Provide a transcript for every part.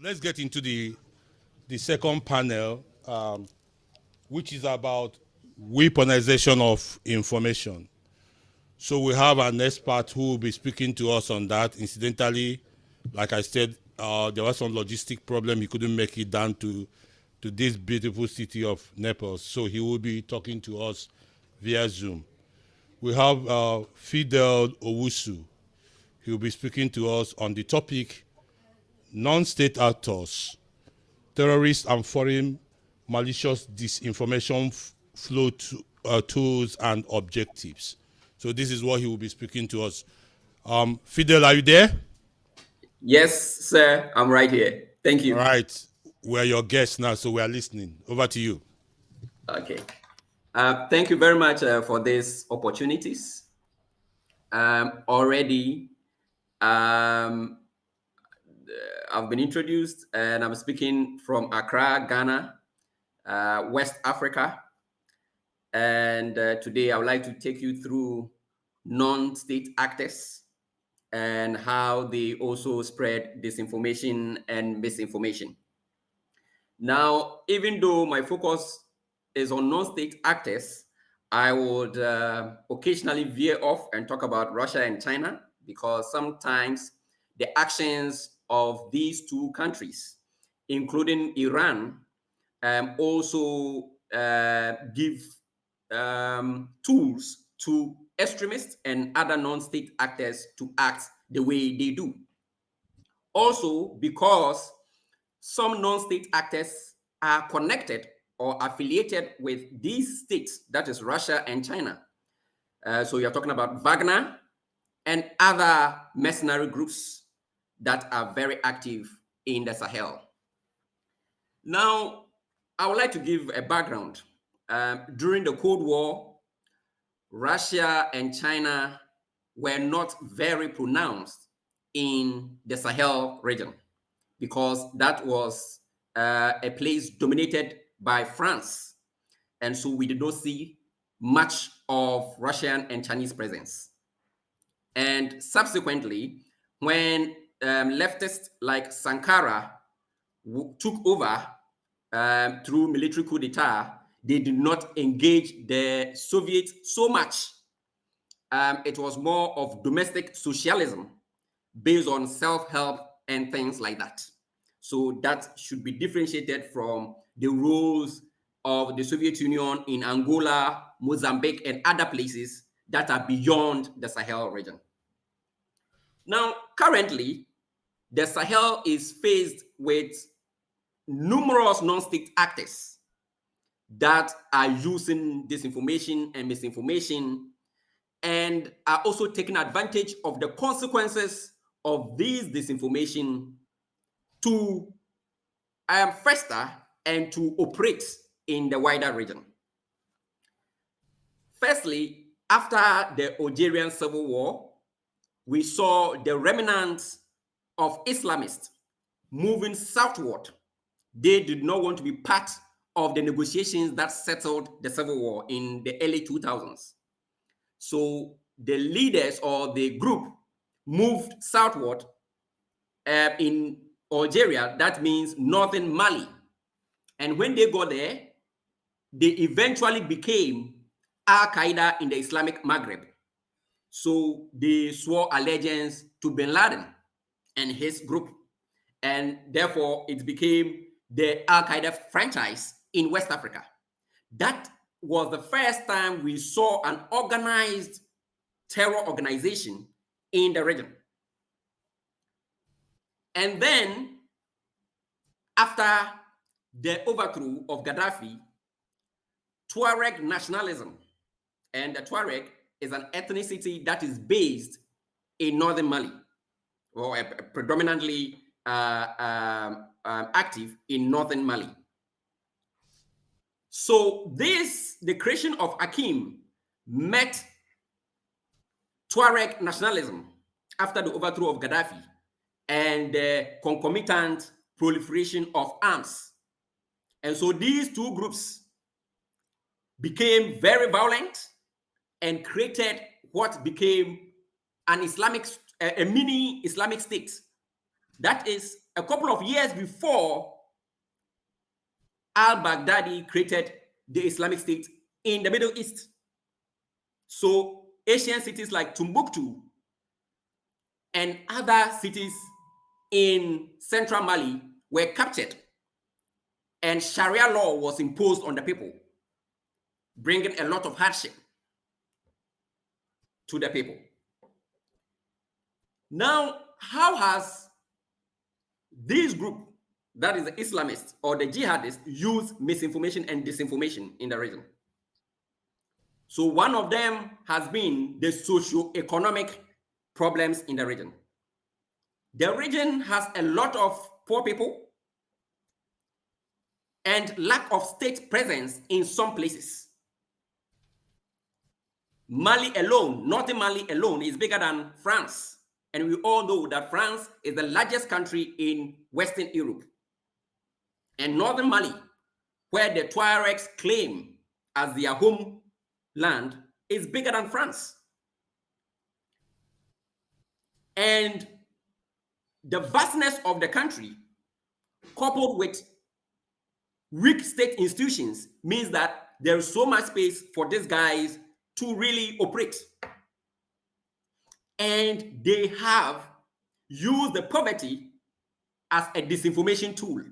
let's get into the second panel, which is about weaponization of information. So we have an expert who will be speaking to us on that. Incidentally, like I said, there was some logistic problem. He couldn't make it down to this beautiful city of Naples. So he will be talking to us via Zoom. We have FIDEL Owusu. He will be speaking to us on the topic non-state actors, terrorists and foreign malicious disinformation flow tools and objectives. So this is what he will be speaking to us. Fidel, are you there? Yes, sir. I'm right here. Thank you. All right. We're your guests now, so we are listening. Over to you. Okay. Thank you very much for these opportunities. Already, I've been introduced, and I'm speaking from Accra, Ghana, West Africa. And today I would like to take you through non-state actors and how they also spread disinformation and misinformation. Now, even though my focus is on non-state actors, I would occasionally veer off and talk about Russia and China, because sometimes the actions of these two countries, including Iran, also give tools to extremists and other non-state actors to act the way they do. Also, because some non-state actors are connected or affiliated with these states, that is Russia and China. So you're talking about Wagner and other mercenary groups that are very active in the Sahel. Now, I would like to give a background. During the Cold War, Russia and China were not very pronounced in the Sahel region, because that was a place dominated by France. And so we did not see much of Russian and Chinese presence. And subsequently, when leftists like Sankara took over through military coup d'etat, they did not engage the Soviets so much. It was more of domestic socialism based on self-help and things like that. So that should be differentiated from the roles of the Soviet Union in Angola, Mozambique, and other places that are beyond the Sahel region. Now, currently, the Sahel is faced with numerous non-state actors that are using disinformation and misinformation, and are also taking advantage of the consequences of these disinformation to fester and to operate in the wider region. Firstly, after the Algerian Civil War, we saw the remnants of Islamists moving southward. They did not want to be part of the negotiations that settled the Civil War in the early 2000s. So the leaders or the group moved southward in Algeria. That means northern Mali. And when they got there, they eventually became Al-Qaeda in the Islamic Maghreb. So they swore allegiance to bin Laden and his group. And therefore, it became the Al-Qaeda franchise in West Africa. That was the first time we saw an organized terror organization in the region. And then, after the overthrow of Gaddafi, Tuareg nationalism, and the Tuareg is an ethnicity that is based in northern Mali, or predominantly active in northern Mali. So the creation of Akim met Tuareg nationalism after the overthrow of Gaddafi and the concomitant proliferation of arms. And so these two groups became very violent and created what became an a mini Islamic state That is a couple of years before al-Baghdadi created the Islamic State in the Middle East. So Asian cities like Timbuktu and other cities in central Mali were captured, and Sharia law was imposed on the people, bringing a lot of hardship to the people. Now, how has this group, that is the Islamists or the jihadists, used misinformation and disinformation in the region? So one of them has been the socio-economic problems in the region. The region has a lot of poor people and lack of state presence in some places. Mali alone, northern Mali alone, is bigger than France. And we all know that France is the largest country in Western Europe. And northern Mali, where the Tuaregs claim as their homeland, is bigger than France. And the vastness of the country, coupled with weak state institutions, means that there is so much space for these guys to really operate. And they have used the poverty as a disinformation tool.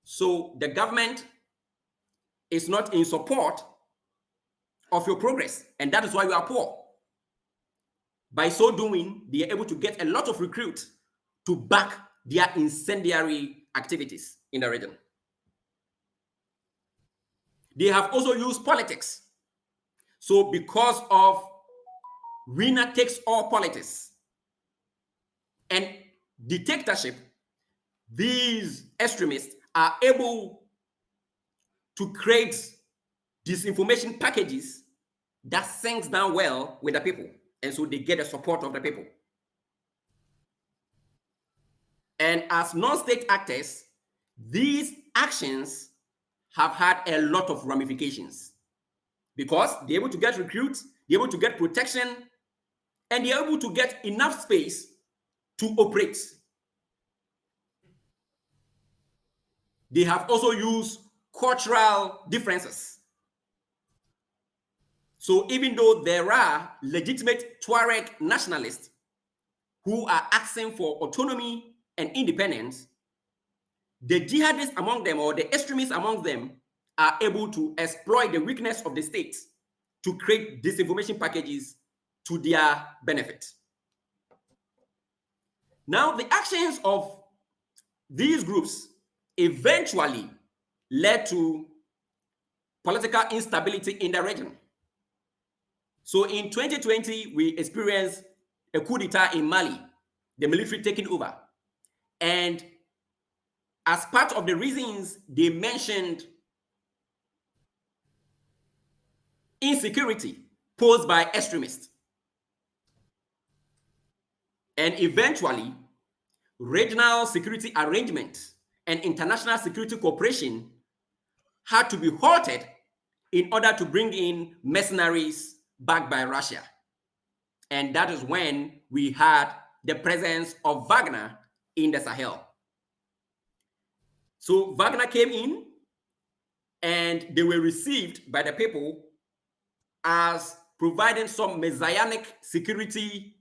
So the government is not in support of your progress, and that is why you are poor. By so doing, they are able to get a lot of recruits to back their incendiary activities in the region. They have also used politics. So because of winner takes all politics and dictatorship, these extremists are able to create disinformation packages that sinks down well with the people. And so they get the support of the people. And as non-state actors, these actions have had a lot of ramifications because they're able to get recruits, they're able to get protection, and they're able to get enough space to operate. They have also used cultural differences. So even though there are legitimate Tuareg nationalists who are asking for autonomy and independence, the jihadists among them or the extremists among them are able to exploit the weakness of the state to create disinformation packages to their benefit. Now, the actions of these groups eventually led to political instability in the region. So in 2020, we experienced a coup d'etat in Mali, the military taking over. And as part of the reasons, they mentioned insecurity posed by extremists. And eventually, regional security arrangements and international security cooperation had to be halted in order to bring in mercenaries backed by Russia. And that is when we had the presence of Wagner in the Sahel. So Wagner came in and they were received by the people as providing some messianic security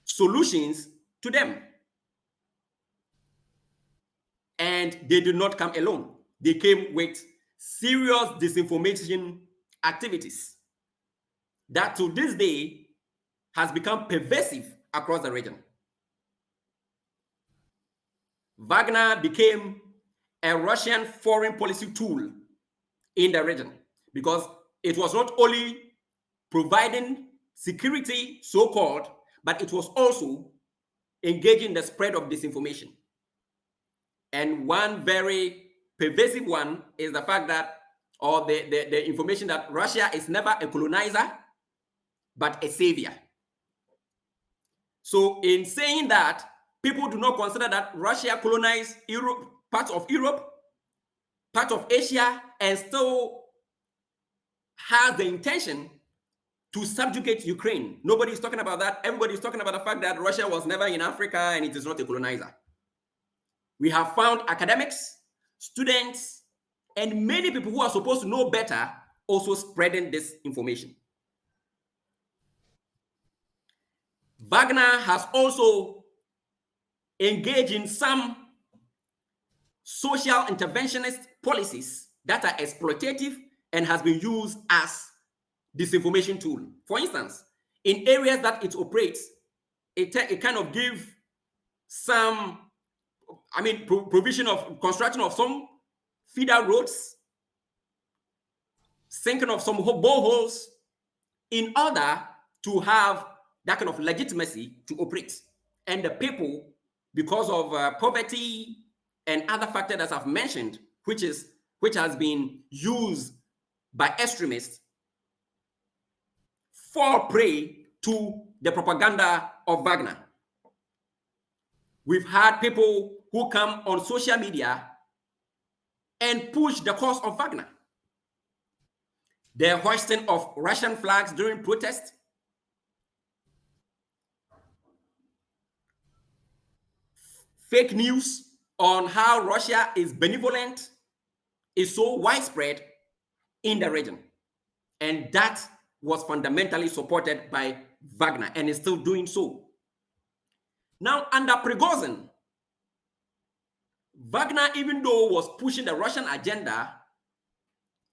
solutions to them. And they did not come alone. They came with serious disinformation activities that to this day has become pervasive across the region. Wagner became a Russian foreign policy tool in the region because it was not only providing security, so-called, but it was also engaging the spread of disinformation. And one very pervasive one is the fact that, or the information that Russia is never a colonizer, but a savior. So in saying that, people do not consider that Russia colonized Europe, parts of Europe, part of Asia, and still has the intention to subjugate Ukraine. Nobody's talking about that. Everybody's talking about the fact that Russia was never in Africa and it is not a colonizer. We have found academics, students, and many people who are supposed to know better also spreading this information. Wagner has also engaged in some social interventionist policies that are exploitative and has been used as disinformation tool. For instance, in areas that it operates, it kind of gives some, provision of construction of some feeder roads, sinking of some boreholes, in order to have that kind of legitimacy to operate. And the people, because of poverty and other factors that I've mentioned, which has been used by extremists, fall prey to the propaganda of Wagner. We've had people who come on social media and push the cause of Wagner. The hoisting of Russian flags during protests, fake news on how Russia is benevolent is so widespread in the region. And that was fundamentally supported by Wagner and is still doing so. Now, under Prigozhin, Wagner, even though was pushing the Russian agenda,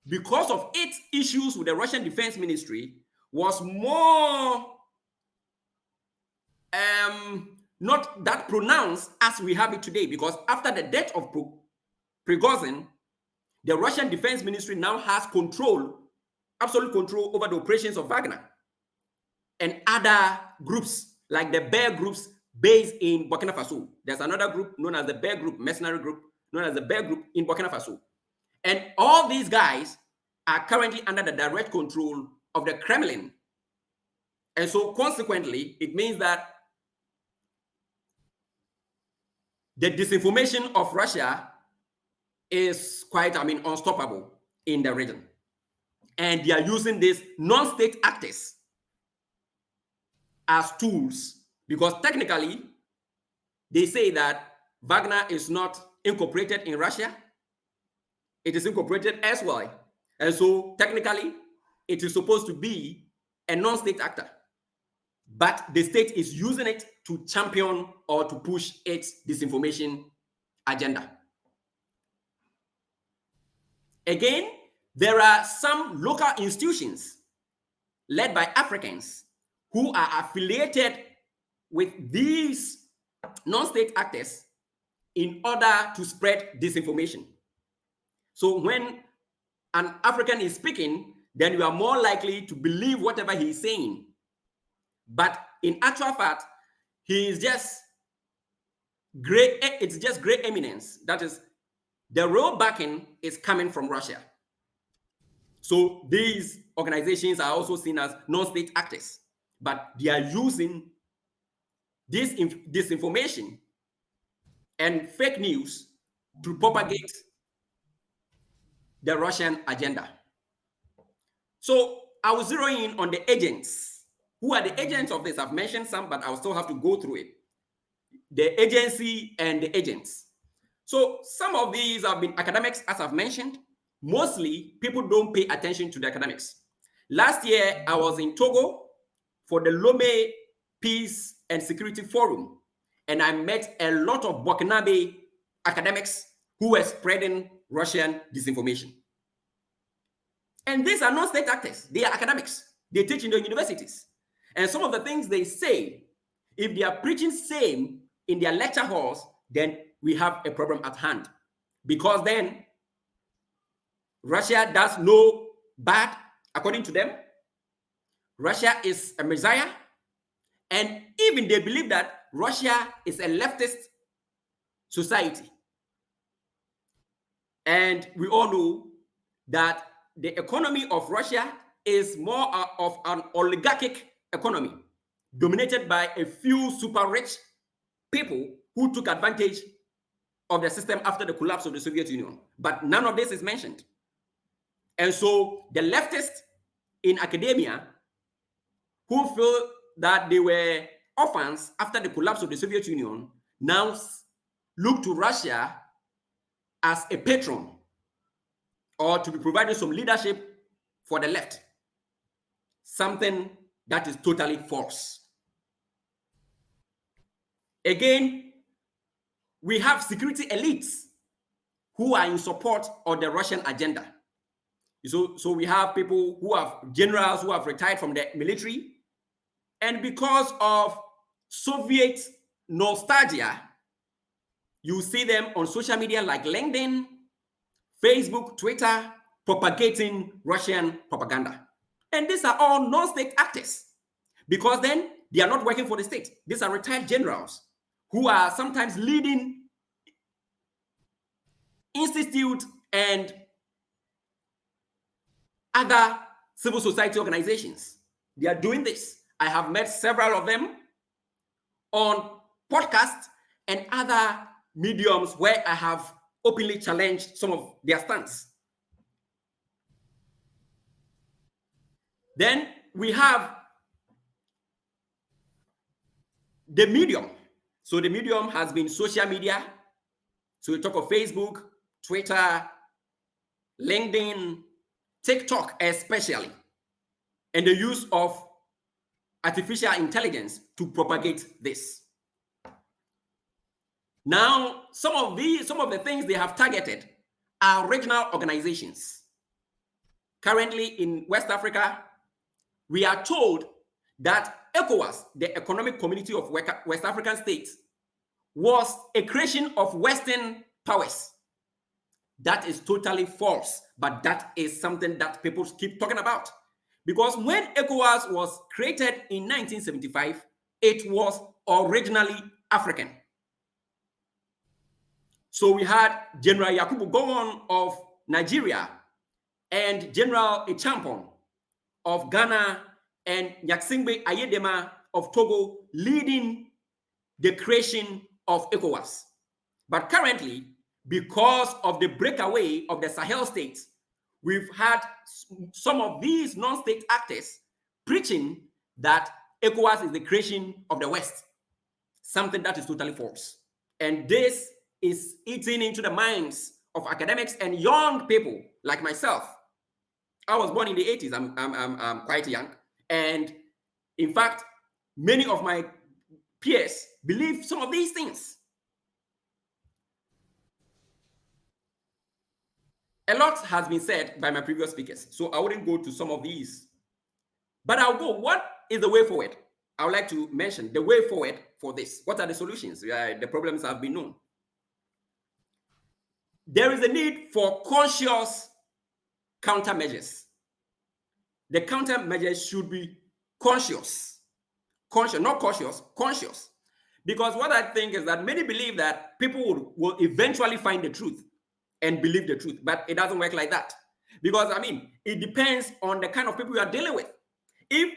because of its issues with the Russian Defense Ministry, was more not that pronounced as we have it today. Because after the death of Prigozhin, the Russian Defense Ministry now has control, absolute control over the operations of Wagner and other groups like the Bear groups based in Burkina Faso. There's another group known as the Bear Group, mercenary group, known as the Bear Group in Burkina Faso. And all these guys are currently under the direct control of the Kremlin. And so consequently, it means that the disinformation of Russia is quite, unstoppable in the region. And they are using these non-state actors as tools, because technically they say that Wagner is not incorporated in Russia. It is incorporated elsewhere. And so technically it is supposed to be a non-state actor. But the state is using it to champion or to push its disinformation agenda. Again, there are some local institutions led by Africans who are affiliated with these non-state actors in order to spread disinformation. So when an African is speaking, then you are more likely to believe whatever he is saying. But in actual fact, he is just it's just gray eminence. That is, the real backing is coming from Russia. So these organizations are also seen as non-state actors, but they are using this disinformation and fake news to propagate the Russian agenda. So I will zero in on the agents. Who are the agents of this? I've mentioned some, but I'll still have to go through it. The agency and the agents. So some of these have been academics, as I've mentioned. Mostly, people don't pay attention to the academics. Last year, I was in Togo for the Lomé Peace and Security Forum, and I met a lot of Burkinabe academics who were spreading Russian disinformation. And these are not state actors. They are academics. They teach in the universities. And some of the things they say, if they are preaching same in their lecture halls, then we have a problem at hand. Because then Russia does no bad, according to them. Russia is a messiah. And even they believe that Russia is a leftist society. And we all know that the economy of Russia is more of an oligarchic economy dominated by a few super rich people who took advantage of the system after the collapse of the Soviet Union. But none of this is mentioned. And so the leftists in academia who feel that they were orphans after the collapse of the Soviet Union now look to Russia as a patron or to be providing some leadership for the left. Something that is totally false. Again, we have security elites who are in support of the Russian agenda. So we have people who have generals who have retired from the military, and because of Soviet nostalgia, you see them on social media like LinkedIn, Facebook, Twitter, propagating Russian propaganda. And these are all non-state actors, because then they are not working for the state. These are retired generals who are sometimes leading institute and other civil society organizations. They are doing this. I have met several of them on podcasts and other mediums where I have openly challenged some of their stance. Then we have the medium. So the medium has been social media. So we talk of Facebook, Twitter, LinkedIn, TikTok especially, and the use of artificial intelligence to propagate this. Now, some of the things they have targeted are regional organizations. Currently in West Africa, we are told that ECOWAS, the Economic Community of West African States, was a creation of Western powers. That is totally false, but that is something that people keep talking about. Because when ECOWAS was created in 1975, it was originally African. So we had General Yakubu Gowon of Nigeria and General Echampon of Ghana and Nyaksingbe Ayedema of Togo leading the creation of ECOWAS. But currently, because of the breakaway of the Sahel states, we've had some of these non-state actors preaching that ECOWAS is the creation of the West, something that is totally false. And this is eating into the minds of academics and young people like myself. I was born in the 80s. I'm quite young. And in fact, many of my peers believe some of these things. A lot has been said by my previous speakers, so I wouldn't go to some of these. But I'll go, what is the way forward? I would like to mention the way forward for this. What are the solutions? The problems have been known. There is a need for conscious countermeasures. The countermeasures should be conscious, not cautious, conscious. Because what I think is that many believe that people will eventually find the truth and believe the truth, but it doesn't work like that. Because, I mean, it depends on the kind of people you are dealing with. If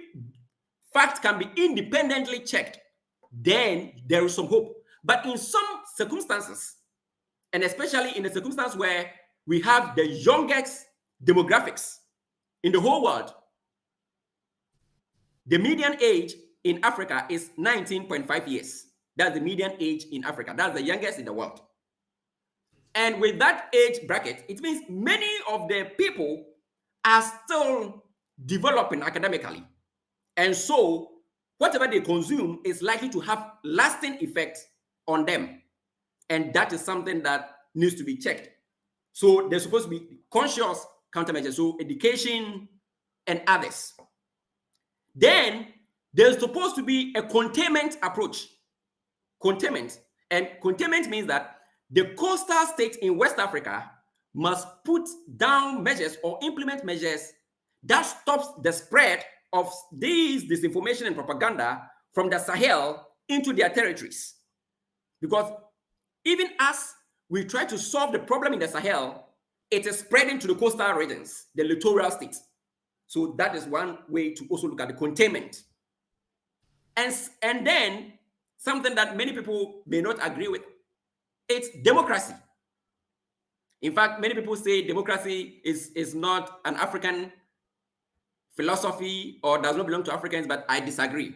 facts can be independently checked, then there is some hope. But in some circumstances, and especially in a circumstance where we have the youngest demographics in the whole world, the median age in Africa is 19.5 years. That's the median age in Africa. That's the youngest in the world. And with that age bracket, it means many of the people are still developing academically. And so whatever they consume is likely to have lasting effects on them. And that is something that needs to be checked. So there's supposed to be conscious countermeasures, so education and others. Then there's supposed to be a containment approach. Containment. And containment means that the coastal states in West Africa must put down measures or implement measures that stops the spread of these disinformation and propaganda from the Sahel into their territories. Because even as we try to solve the problem in the Sahel, it is spreading to the coastal regions, the littoral states. So that is one way to also look at the containment. And then something that many people may not agree with, it's democracy. In fact, many people say democracy is not an African philosophy or does not belong to Africans, but I disagree.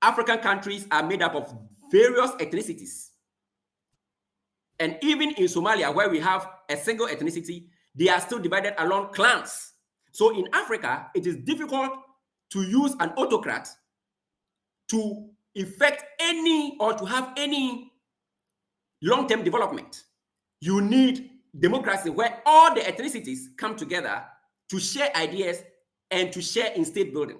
African countries are made up of various ethnicities. And even in Somalia, where we have a single ethnicity, they are still divided along clans. So in Africa, it is difficult to use an autocrat to effect any or to have any long-term development. You need democracy where all the ethnicities come together to share ideas and to share in state building.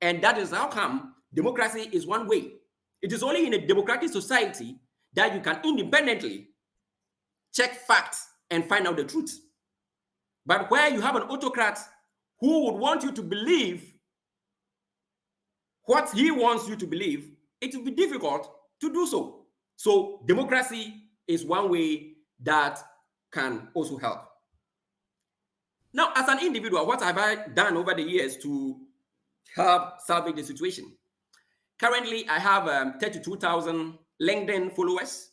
And that is how come democracy is one way. It is only in a democratic society that you can independently check facts and find out the truth. But where you have an autocrat who would want you to believe what he wants you to believe, it will be difficult to do so. So democracy is one way that can also help. Now, as an individual, what have I done over the years to help salvage the situation? Currently, I have 32,000 LinkedIn followers.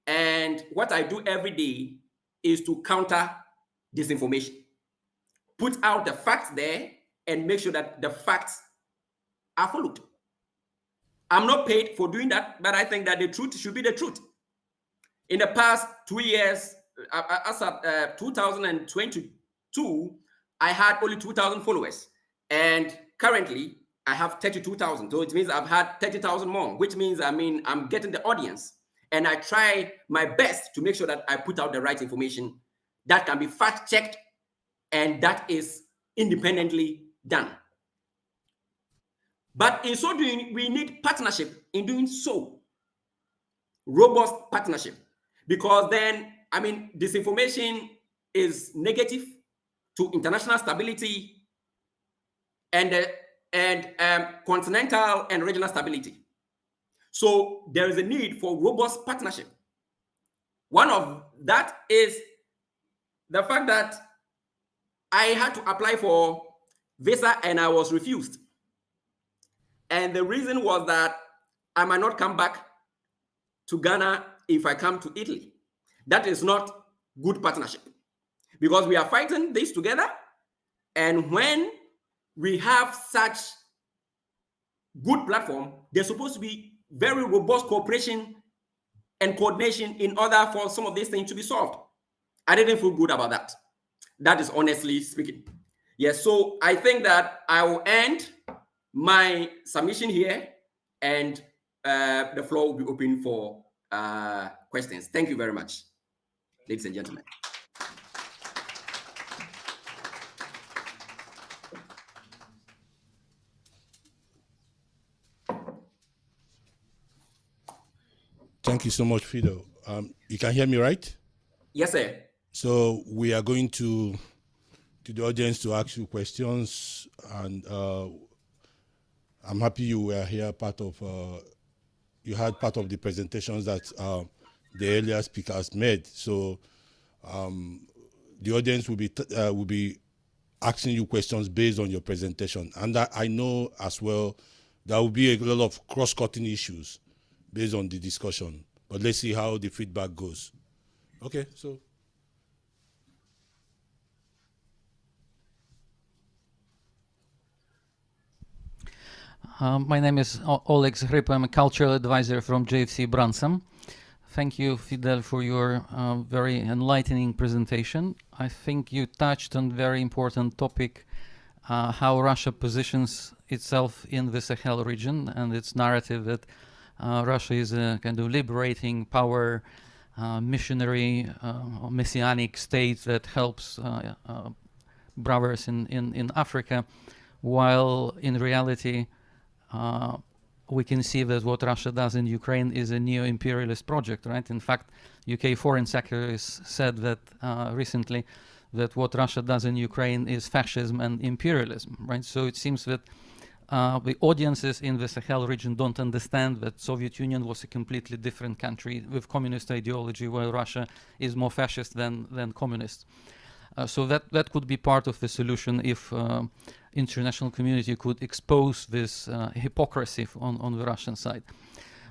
And what I do every day is to counter disinformation. Put out the facts there and make sure that the facts are followed. I'm not paid for doing that, but I think that the truth should be the truth. In the past 2 years, as of 2022, I had only 2,000 followers. And currently, I have 32,000. So it means I've had 30,000 more, which means, I'm getting the audience. And I try my best to make sure that I put out the right information that can be fact-checked and that is independently done. But in so doing, we need partnership in doing so. Robust partnership. Because then, disinformation is negative to international stability and continental and regional stability. So there is a need for robust partnership. One of that is the fact that I had to apply for visa and I was refused. And the reason was that I might not come back to Ghana if I come to Italy. That is not good partnership because we are fighting this together. And when we have such good platform, there's supposed to be very robust cooperation and coordination in order for some of these things to be solved. I didn't feel good about that. That is honestly speaking. Yes, so I think that I will end my submission here and the floor will be open for questions. Thank you very much, ladies and gentlemen. Thank you so much, FIDEL. You can hear me, right? Yes, sir. So we are going to the audience to ask you questions, and I'm happy you were here. You had part of the presentations that the earlier speakers made. So the audience will be asking you questions based on your presentation, and I know as well there will be a lot of cross-cutting issues based on the discussion. But let's see how the feedback goes. Okay, so. My name is Oleg Zhryp. I'm a cultural advisor from JFC Branson. Thank you, FIDEL, for your very enlightening presentation. I think you touched on a very important topic, how Russia positions itself in the Sahel region and its narrative that Russia is a kind of liberating power, missionary, messianic state that helps brothers in Africa, while in reality we can see that what Russia does in Ukraine is a neo-imperialist project, right? In fact, UK Foreign Secretary said that recently that what Russia does in Ukraine is fascism and imperialism, right? So it seems that the audiences in the Sahel region don't understand that Soviet Union was a completely different country with communist ideology, while Russia is more fascist than communist. So that could be part of the solution if international community could expose this hypocrisy on the Russian side.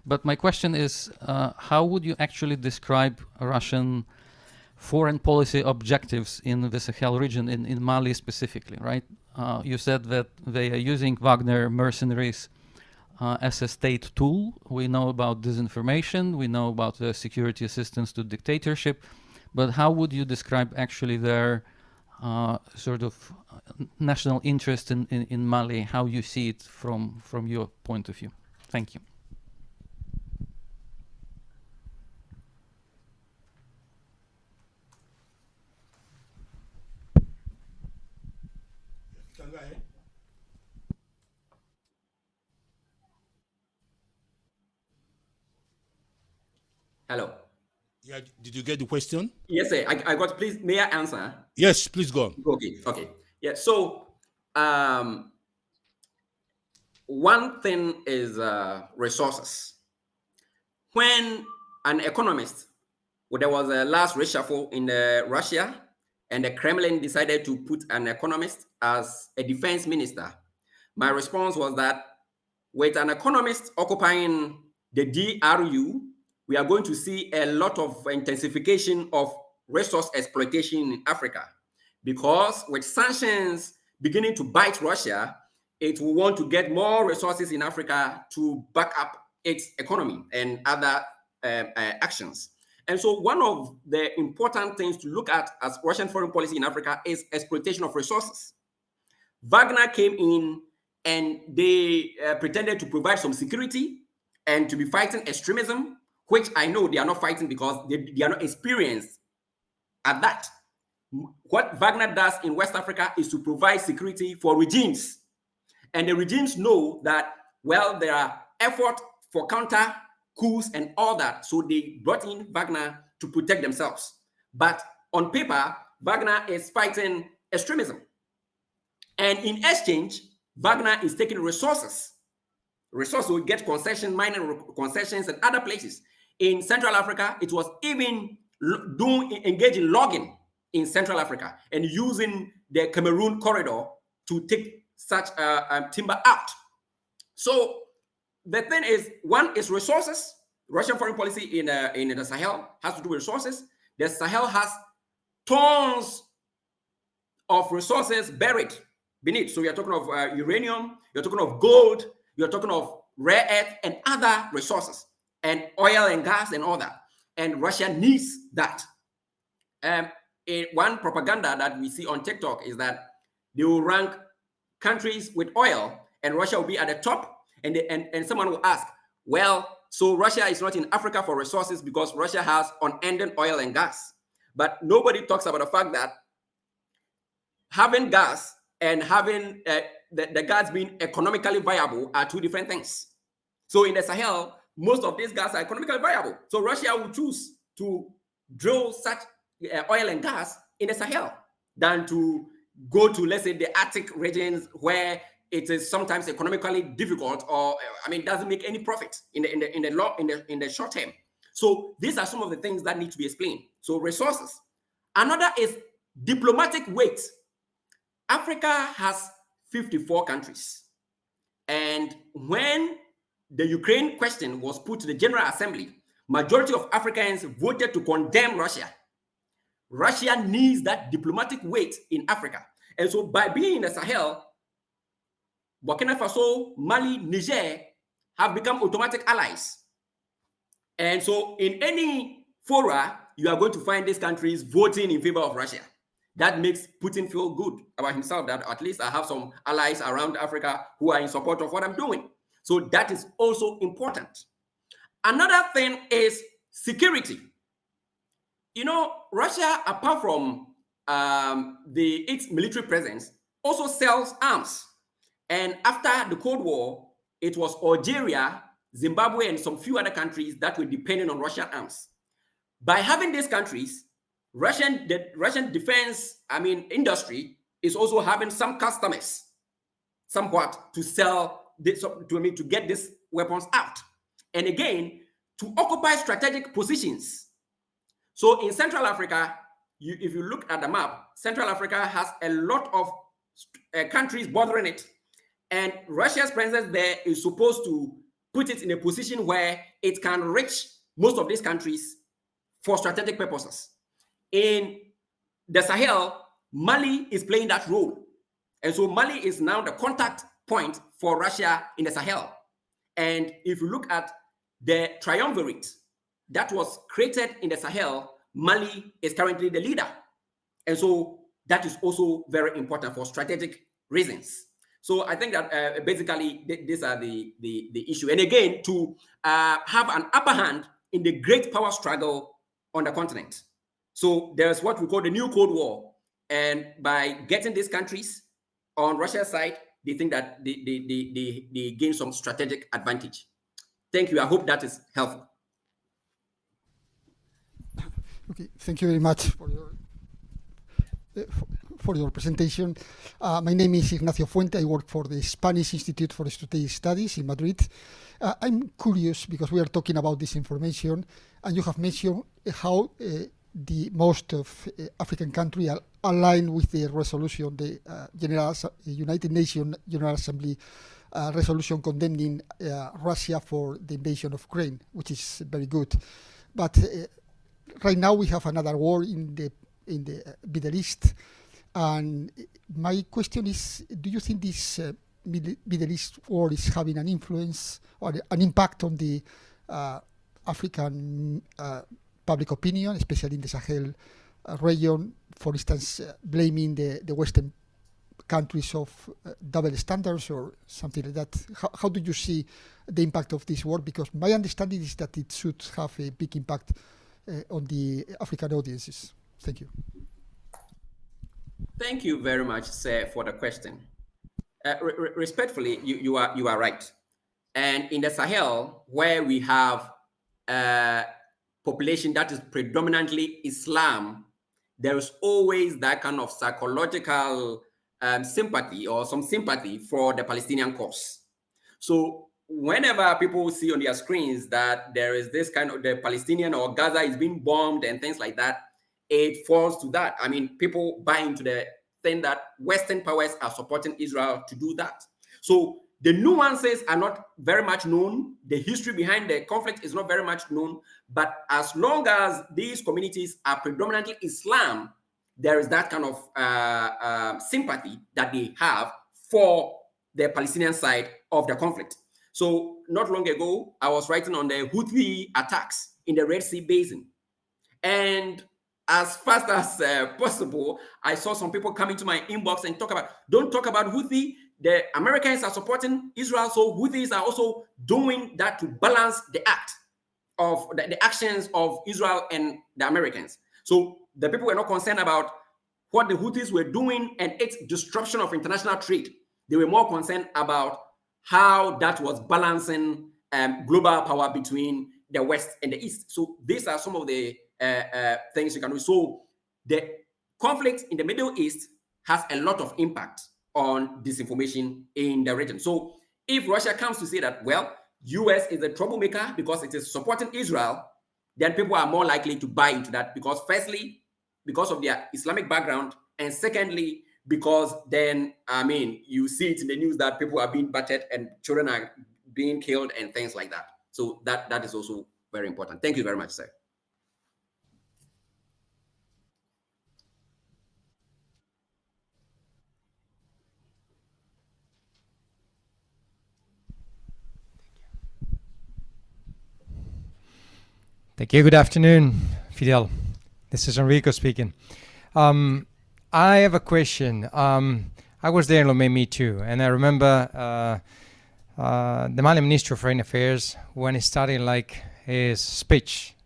But my question is, how would you actually describe Russian foreign policy objectives in the Sahel region, in Mali specifically, right? You said that they are using Wagner mercenaries as a state tool. We know about disinformation, we know about the security assistance to dictatorship, but how would you describe actually their sort of national interest in Mali, how you see it from your point of view? Thank you. Can go ahead. Hello. Yeah, did you get the question? Yes, sir. I got. Please, may I answer? Yes, please go on. Okay. Okay. Yeah. So, one thing is resources. When an economist, well, there was a last reshuffle in Russia, and the Kremlin decided to put an economist as a defense minister. My response was that with an economist occupying the DRU, we are going to see a lot of intensification of resource exploitation in Africa, because with sanctions beginning to bite Russia, it will want to get more resources in Africa to back up its economy and other actions. And so one of the important things to look at as Russian foreign policy in Africa is exploitation of resources. Wagner came in and they pretended to provide some security and to be fighting extremism, which I know they are not fighting because they are not experienced at that. What Wagner does in West Africa is to provide security for regimes. And the regimes know that, well, there are efforts for counter coups and all that. So they brought in Wagner to protect themselves. But on paper, Wagner is fighting extremism. And in exchange, Wagner is taking resources. Resources will get concession, mining concessions, and other places. In Central Africa, it was even engaged in logging in Central Africa and using the Cameroon corridor to take such timber out. So the thing is, one is resources. Russian foreign policy in the Sahel has to do with resources. The Sahel has tons of resources buried beneath. So you're talking of uranium, you're talking of gold, you're talking of rare earth and other resources, and oil and gas and all that. And Russia needs that. One propaganda that we see on TikTok is that they will rank countries with oil and Russia will be at the top. And someone will ask, well, so Russia is not in Africa for resources because Russia has unending oil and gas. But nobody talks about the fact that having gas and having the gas being economically viable are two different things. So in the Sahel, most of these gas are economically viable. So Russia will choose to drill such oil and gas in the Sahel than to go to, let's say, the Arctic regions where it is sometimes economically difficult, or I mean, doesn't make any profit in the short term. So these are some of the things that need to be explained. So resources. Another is diplomatic weight. Africa has 54 countries. And when the Ukraine question was put to the General Assembly, majority of Africans voted to condemn Russia. Russia needs that diplomatic weight in Africa. And so by being in the Sahel, Burkina Faso, Mali, Niger have become automatic allies. And so in any fora, you are going to find these countries voting in favor of Russia. That makes Putin feel good about himself, that at least I have some allies around Africa who are in support of what I'm doing. So that is also important. Another thing is security. You know, Russia, apart from its military presence, also sells arms. And after the Cold War, it was Algeria, Zimbabwe, and some few other countries that were dependent on Russian arms. By having these countries, the Russian defense, industry is also having some customers, somewhat, to sell this, to get these weapons out. And again, to occupy strategic positions. So in Central Africa, if you look at the map, Central Africa has a lot of countries bordering it. And Russia's presence there is supposed to put it in a position where it can reach most of these countries for strategic purposes. In the Sahel, Mali is playing that role. And so Mali is now the contact point for Russia in the Sahel. And if you look at the triumvirate that was created in the Sahel, Mali is currently the leader. And so that is also very important for strategic reasons. So I think that basically these are the issue. And again, to have an upper hand in the great power struggle on the continent. So there's what we call the new Cold War. And by getting these countries on Russia's side, they think that they gain some strategic advantage. Thank you. I hope that is helpful. Okay, thank you very much for your presentation. My name is Ignacio Fuente. I work for the Spanish Institute for Strategic Studies in Madrid. I'm curious because we are talking about disinformation, and you have mentioned how the most of African countries are aligned with the resolution, the United Nations General Assembly resolution condemning Russia for the invasion of Ukraine, which is very good. But right now we have another war in the Middle East, and my question is: do you think this Middle East war is having an influence or an impact on the African public opinion, especially in the Sahel region? For instance, blaming the Western countries of double standards or something like that. How do you see the impact of this war? Because my understanding is that it should have a big impact on the African audiences. Thank you. Thank you very much, sir, for the question. Respectfully, you are right. And in the Sahel, where we have a population that is predominantly Islam, there is always that kind of psychological sympathy or some sympathy for the Palestinian cause. So whenever people see on their screens that there is this kind of the Palestinian or Gaza is being bombed and things like that, it falls to that. I mean, people buy into the thing that Western powers are supporting Israel to do that. So the nuances are not very much known. The history behind the conflict is not very much known. But as long as these communities are predominantly Islam, there is that kind of sympathy that they have for the Palestinian side of the conflict. So not long ago, I was writing on the Houthi attacks in the Red Sea Basin. And as fast as possible, I saw some people come into my inbox and don't talk about Houthi. The Americans are supporting Israel, so Houthis are also doing that to balance the act of the actions of Israel and the Americans. So the people were not concerned about what the Houthis were doing and its disruption of international trade. They were more concerned about how that was balancing global power between the West and the East. So these are some of the things you can do. So the conflict in the Middle East has a lot of impact on disinformation in the region. So if Russia comes to say that, well, US is a troublemaker because it is supporting Israel, then people are more likely to buy into that because firstly, because of their Islamic background, and secondly, because then, I mean, you see it in the news that people are being battered and children are being killed and things like that. So that is also very important. Thank you very much, sir. Thank you. Good afternoon, Fidel. This is Enrico speaking. I have a question. I was there in Lomé, me too, and I remember the Mali Minister of Foreign Affairs when he started like his speech.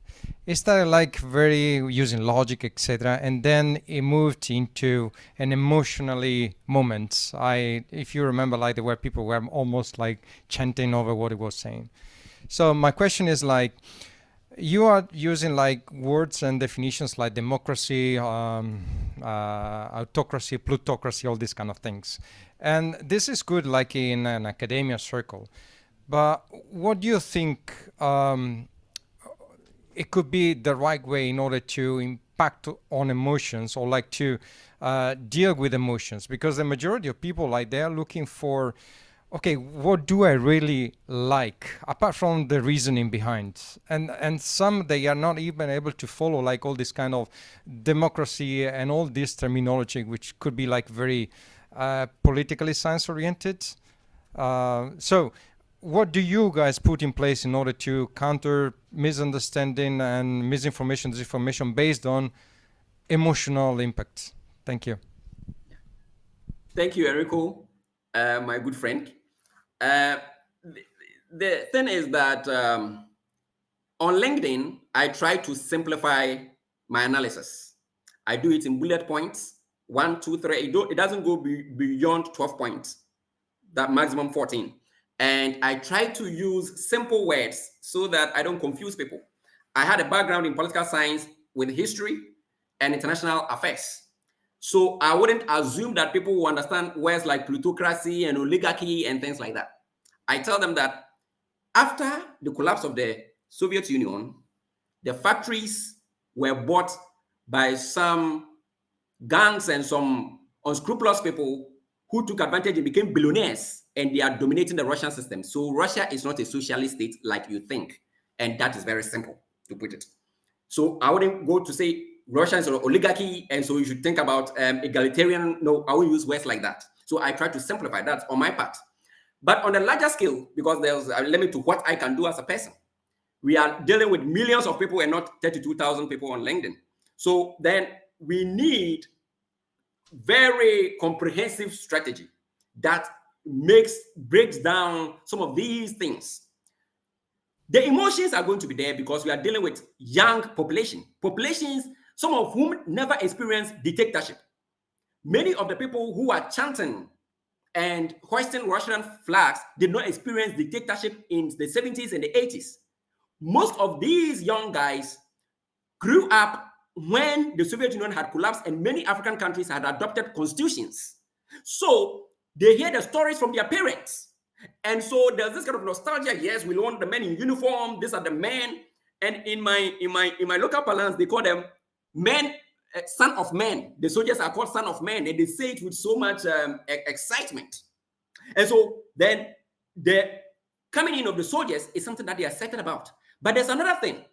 He started like very using logic, etc., and then he moved into an emotionally moment. If you remember, like there were people were almost like chanting over what he was saying. So my question is like, you are using like words and definitions like democracy, autocracy, plutocracy, all these kind of things. And this is good like in an academia circle. But what do you think it could be the right way in order to impact on emotions or like to deal with emotions? Because the majority of people like they are looking for okay, what do I really like apart from the reasoning behind? And some they are not even able to follow, like all this kind of democracy and all this terminology, which could be like very politically science oriented. So what do you guys put in place in order to counter misunderstanding and misinformation, disinformation based on emotional impact? Thank you. Thank you, Enrico, my good friend. Uh, the thing is that on LinkedIn, I try to simplify my analysis. I do it in bullet points, 1, 2, 3. It doesn't go beyond 12 points, that maximum 14. And I try to use simple words so that I don't confuse people. I had a background in political science with history and international affairs. So I wouldn't assume that people will understand words like plutocracy and oligarchy and things like that. I tell them that after the collapse of the Soviet Union, the factories were bought by some gangs and some unscrupulous people who took advantage and became billionaires, and they are dominating the Russian system. So Russia is not a socialist state like you think. And that is very simple to put it. So I wouldn't go to say Russia is an oligarchy, and so you should think about egalitarian. No, I won't use words like that. So I try to simplify that on my part. But on a larger scale, because there's a limit to what I can do as a person, we are dealing with millions of people and not 32,000 people on LinkedIn. So then we need very comprehensive strategy that breaks down some of these things. The emotions are going to be there because we are dealing with young populations, some of whom never experienced dictatorship. Many of the people who are chanting and hoisting Russian flags did not experience dictatorship in the 70s and the 80s. Most of these young guys grew up when the Soviet Union had collapsed and many African countries had adopted constitutions. So they hear the stories from their parents. And so there's this kind of nostalgia. Yes, we want the men in uniform. These are the men. And in my local parlance, they call them men, son of men. The soldiers are called son of men, and they say it with so much excitement. And so then the coming in of the soldiers is something that they are excited about. But there's another thing.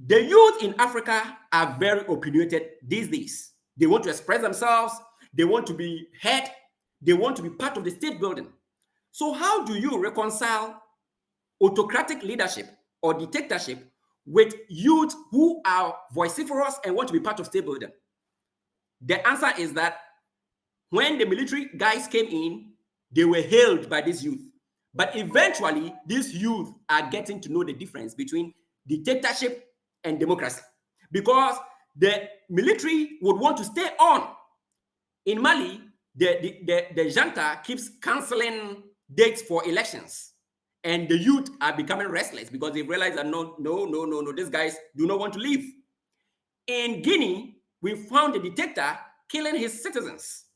The youth in Africa are very opinionated these days. They want to express themselves. They want to be heard. They want to be part of the state building. So how do you reconcile autocratic leadership or dictatorship with youth who are vociferous and want to be part of state building? The answer is that when the military guys came in, they were hailed by this youth. But eventually, these youth are getting to know the difference between dictatorship and democracy, because the military would want to stay on. In Mali, the junta keeps canceling dates for elections, and the youth are becoming restless because they realize that no, these guys do not want to leave. In Guinea, we found a dictator killing his citizens.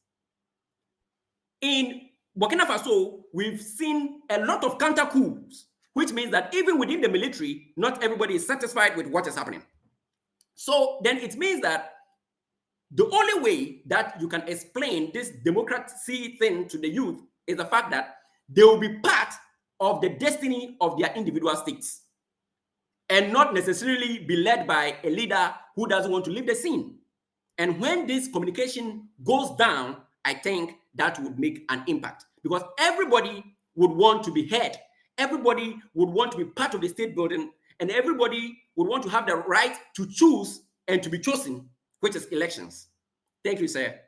In Burkina Faso, we've seen a lot of counter coups, which means that even within the military, not everybody is satisfied with what is happening. So then it means that the only way that you can explain this democracy thing to the youth is the fact that they will be part of the destiny of their individual states and not necessarily be led by a leader who doesn't want to leave the scene. And when this communication goes down, I think that would make an impact, because everybody would want to be heard. Everybody would want to be part of the state building, and everybody would want to have the right to choose and to be chosen, which is elections. Thank you, sir.